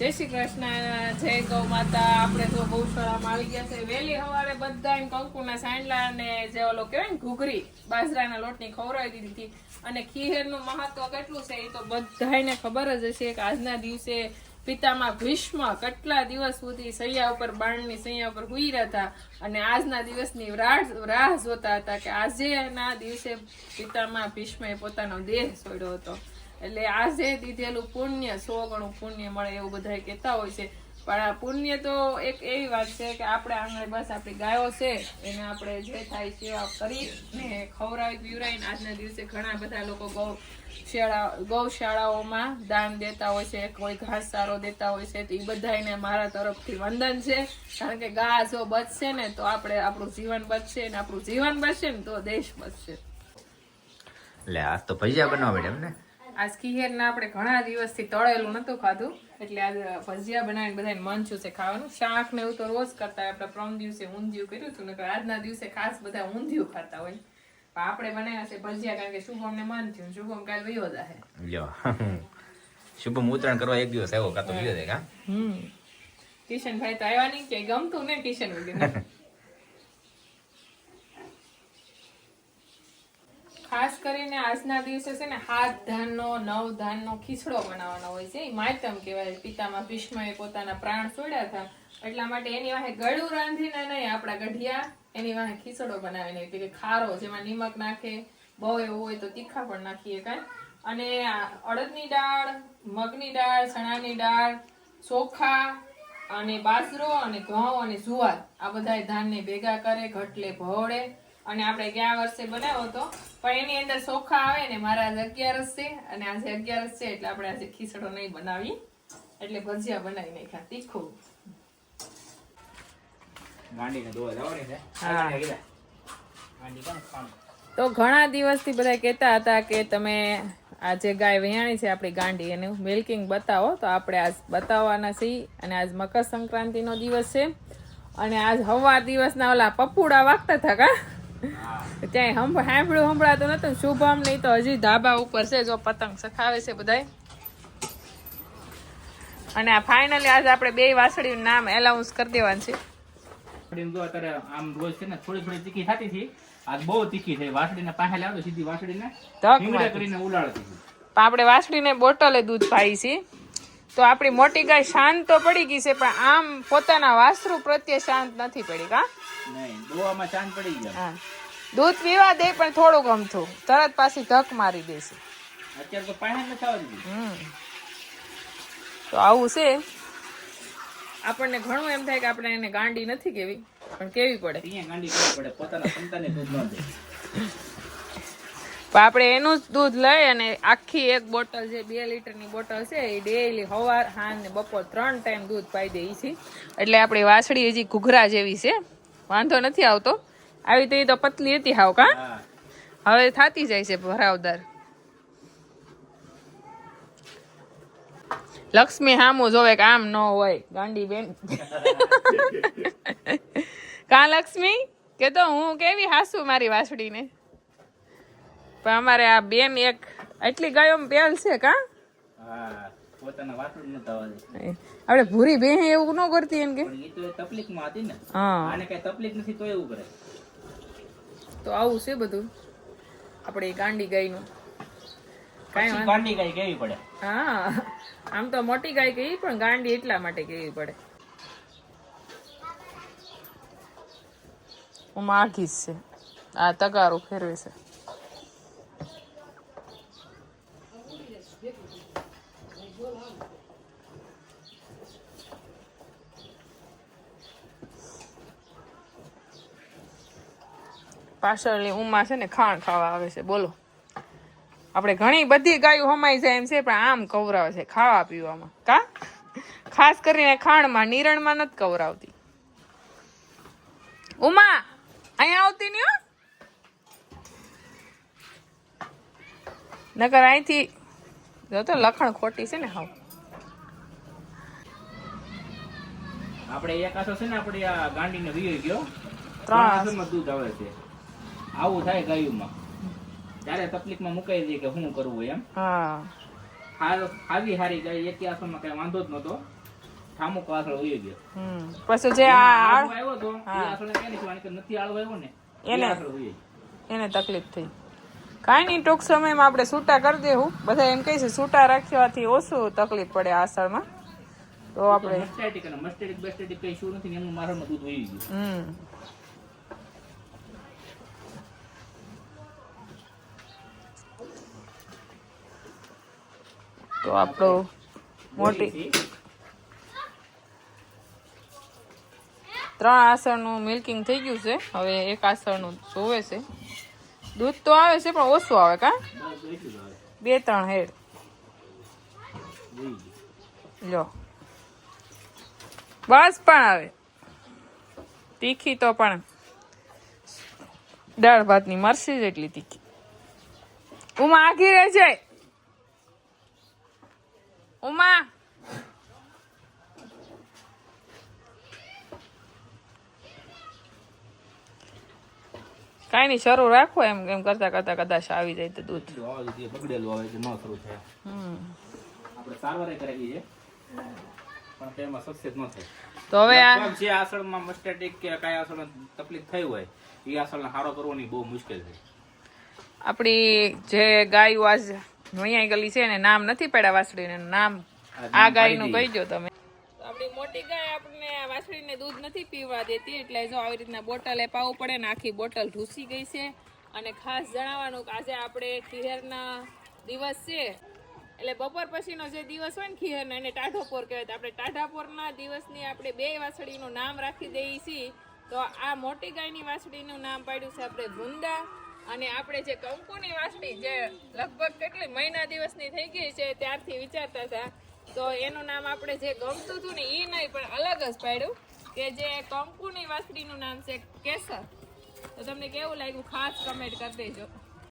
જય શ્રી કૃષ્ણ, જય ગૌ માતા. આપણે તો ગૌશાળામાં આવી ગયા છે. વહેલી સવારે બધા કંકુના સાંડલા અને જે ઓલો કહેવાય ને ઘૂઘરી બાજરાના લોટની ખવડાવી દીધી હતી. અને ખીહેરનું મહત્વ કેટલું છે એ તો બધાને ખબર જ હશે કે આજના દિવસે પિતામાં ભીષ્મ કેટલા દિવસ સુધી સૈયા ઉપર બાણની સૈયા ઉપર હુઈ રહ્યા હતા અને આજના દિવસની રાહ જોતા હતા કે આજેના દિવસે પિતામાં ભીષ્મએ પોતાનો દેહ છોડ્યો હતો. એટલે આજે દીધેલું પુણ્ય 100 ગણું પુણ્ય મળે એવું બધા કહેતા હોય છે. પણ આ પુણ્ય તો એક એવી વાત છે કે આપણે આંગણે બસ આપણી ગાયો છે એને આપણે જે થાય સેવા કરી ને ખવડાવી પીવડાવીને આજના દિવસે ઘણા બધા લોકો ગૌશાળાઓમાં દાન દેતા હોય છે, કોઈ ઘાસચારો દેતા હોય છે. તો એ બધાને મારા તરફથી વંદન છે. કારણ કે ગા જો બચશે ને તો આપણું જીવન બચશે ને આપણું જીવન બચશે ને તો દેશ બચશે. એટલે આજ તો ભજીયા બનાવવા પડે એમ ને. આજ ખીહેરના આપણે ઘણા દિવસથી તળેલું નતું ખાધું એટલે આજ ભજીયા બનાવીને બધાને મન છું છે ખાવાનું. શાક ને એવું તો રોજ કરતા હોય. આપણે પ્રમ દિવસે ઊંધિયું કર્યું હતું ને આજના દિવસે ખાસ બધા ઊંધિયું ખાતા હોય. પણ આપણે બનાવ્યા છે ભજીયા કારણ કે શુભમ ને મન થયું. શુભમ કાલ વયો જાહે. શુભમ ઉત્તરાયણ કરવા એક દિવસ આવ્યો કાતો વયો જાય કા. કિશનભાઈ તો આવ્યા નહીં કે ગમતું ને કિશન વગેરે. ખાસ કરીને આજના દિવસે છે ને 7 ધાનનો 9 ધાનનો ખીચડો બનાવવાનો હોય છે. એ માતમ કહેવાય. પિતામાં ભીષ્મએ પોતાના પ્રાણ છોડ્યા હતા એટલા માટે એની વાહે ગળું રાંધીને નહીં આપણા ગઢિયા એની વાહે ખીચડો બનાવીને એટલે કે ખારો જેમાં નિમક નાખે, બહુ એવું હોય તો તીખા પણ નાખીએ કાંઈ. અને અડદની દાળ, મગની દાળ, ચણાની દાળ, ચોખા અને બાજરો અને ઘઉં અને જુવાર આ બધા ધાનને ભેગા કરે, ઘટલે ભોળે. અને આપણે ગયા વર્ષે બનાવ્યો હતો પણ એની અંદર ચોખા આવે ને મારા આજે 11 છે અને આજે 11 છે એટલે આપણે આજે ખીચડો નહીં બનાવી એટલે ભજીયા બનાવી નાખ્યા તીખું. તો ઘણા દિવસથી બધા કહેતા હતા કે તમે આ જે ગાય વહેણી છે આપણી ગાંડી એનું મિલ્કિંગ બતાવો. તો આપણે આજ બતાવવાના છીએ. અને આજ મકર સંક્રાંતિનો દિવસ છે અને આજ હવા દિવસના ઓલા પપુડા વાગતા હતા કા ત્યાં સંભળાતું નતું. શુભમ નહીં તો હજી ધાબા ઉપર છે જો પતંગ સખાવે છે બધાય. અને આ ફાઇનલી આજે આપણે 2 વાસળીનું નામ એલાઉન્સ કરી દેવાનું છે. આમ રોજ છે ને થોડી થોડી તીખી થતી હતી. આજ બહુ તીખી થઈ. વાસળીને પાસે લાવતો સીધી વાસળીને કરીને ઉલાળતી હતી. આપણે વાસળીને બોટલે દૂધ પાઈ છે. તો આપણી મોટી ગાય શાંત તો પડી ગઈ છે પણ આમ પોતાના વાસરુ પ્રત્યે શાંત નથી પડી કા. નહીં દોવામાં શાંત પડી ગયા. દૂધ પીવા દે પણ થોડું ગમતું તરત પાછી ધક મારી દેશે. અત્યારે તો પાસે નથી આવતી. તો આવું છે. આપણને ઘણું એમ થાય કે આપણે એને ગાંડી નથી કેવી પણ કેવી પડે. અહીંયા ગાંડી કેવી પડે પોતાના સંતાનને દૂધ ન દે. આપણે એનું જ દૂધ લઈ અને આખી એક બોટલ જે 2 લીટરની બોટલ છે એ ડેઈલી સવાર સાંજ ને બપોર 3 ટાઈમ દૂધ પાઈ દે છે. એટલે આપણી વાસળી હજી ઘૂઘરા જેવી છે, વાંધો નથી આવતો. આવી તો પતલી હતી હાવ કા. હવે થાતી જાય છે ભરાવદાર. લક્ષ્મી હામું જોવે કે આમ ન હોય ગાંડી બેન. કા લક્ષ્મી કે તો હું કેવી હાસુ મારી વાસળીને. પણ અમારે આ બેન એક એટલી ગાયો બેલ છે કા. આપણે ભૂરી બે એવું ન કરતી એમ કે તકલીફમાં હતી ને. આને કઈ તકલીફ નથી તો એવું કરે. તો આવું છે બધું આપણે ગાંડી ગાયનું. કાંઈ ગાંડી ગાય કેવી પડે. હા આમ તો મોટી ગાય કેવી પણ ગાંડી એટલા માટે કેવી પડે. હું માઘીશ છે આ તગારું ફેરવે છે. પાછળની ઉમા છે ને ખાણ ખાવા આવે છે. બોલો આપણે ઘણી બધી ગાયો હમાઈ જાય એમ છે પણ આમ કવરાવે છે ખાવા પીવામાં કા. ખાસ કરીને ખાણમાં નિરણમાં નથી કવરાવતી. ઉમા અહીંયા આવતી ને નકર અહીંથી જો તો લખણ ખોટી છે ને હાવ. આપણે એક આસો છે ને આપણી આ ગાંડીને વીયો ગયો 3 આસોમાં દૂધ આવે છે. આવું થાય ગાયુંમાં. ત્યારે તકલીફમાં મુકાઈ દે કે શું કરવું એમ. હા હાવી હારી ગાય એક આસોમાં કઈ વાંધો જ નતો ઠામુક વાસળ ઉઈ ગયો. પછી જે આ આળવો આવ્યો તો એ આસળને કઈ નહીં કે નથી આળવો આવ્યો ને એને- એ આસળ ઉઈ ગયો. એને તકલીફ થઈ. કાંઈ નહીં, ટૂંક સમયમાં આપણે છૂટા કરી દેવું. બધા એમ કહે છે છૂટા રાખવાથી ઓછું તકલીફ પડે આસળમાં. તો આપણે મસ્ટેટિક અને મસ્ટેટિક બેસ્ટેટિક કઈ શું નથી ને એમનું મારામાં દૂધ ઉઈ ગયું. તો આપણું મોટી 3 આસળનું મિલ્કિંગ થઈ ગયું છે. હવે 1 આસળનું જોવે છે. દૂધ તો આવે છે પણ ઓછું આવે. કા બસ એટલું જ આવે. 2-3 હેડ ઉઈ ગયું. લો બસ. પણ આવે તીખી તો પણ દાળ ભાતની મરસી જેટલી તીખી. ઉમા આઘી રહે છે. ઉમા કાંઈ નહીં, શરૂ રાખો એમ એમ કરતા કરતા કદાચ આવી જાય તો દૂધ. એટલું આવે છે, જે બગડેલું આવે છે ન શરૂ થાય. આપણે સારવારે કરેલી છે પણ તેમાં સક્સેસ ન થાય. તો હવે આ લગભગ જે આસળમાં મસ્ટેટિક કે કઈ આસળ તકલીફ થઈ હોય એ આસળને હારો કરવાની બહુ મુશ્કેલ છે. આપણી જે ગાયો આજ વૈયા ગલી છે ને નામ નથી પડ્યા વાસળીને નામ આ ગાયનું કહી દો તમે. આપણી મોટી ગાય આપણને વાસળીને દૂધ નથી પીવા દેતી એટલે જો આવી રીતના બોટલે પાવું પડે ને આખી બોટલ ઢૂસી ગઈ છે. અને ખાસ જણાવવાનું કે આજે આપણે ખીહેરના દિવસ છે એટલે બપોર પછીનો જે દિવસ હોય ને ખીહેરનો એને ટાઢોપોર કહેવાય. તો આપણે ટાઢાપોરના દિવસની આપણે 2 વાસળીનું નામ રાખી દઈએ છીએ. તો આ મોટી ગાયની વાસળીનું નામ પાડ્યું છે આપણે વૃંદા. અને આપણે જે કંકુની વાસળી જે લગભગ કેટલી મહિના દિવસની થઈ ગઈ છે ત્યારથી વિચારતા હતા તો એનું નામ આપણે જે ગમતું હતું ને એ નહીં પણ અલગ જ પાડ્યું કે જે કંકુની વાસળીનું નામ છે કેસર. તો તમને કેવું લાગ્યું ખાસ કમેન્ટ કરી દેજો.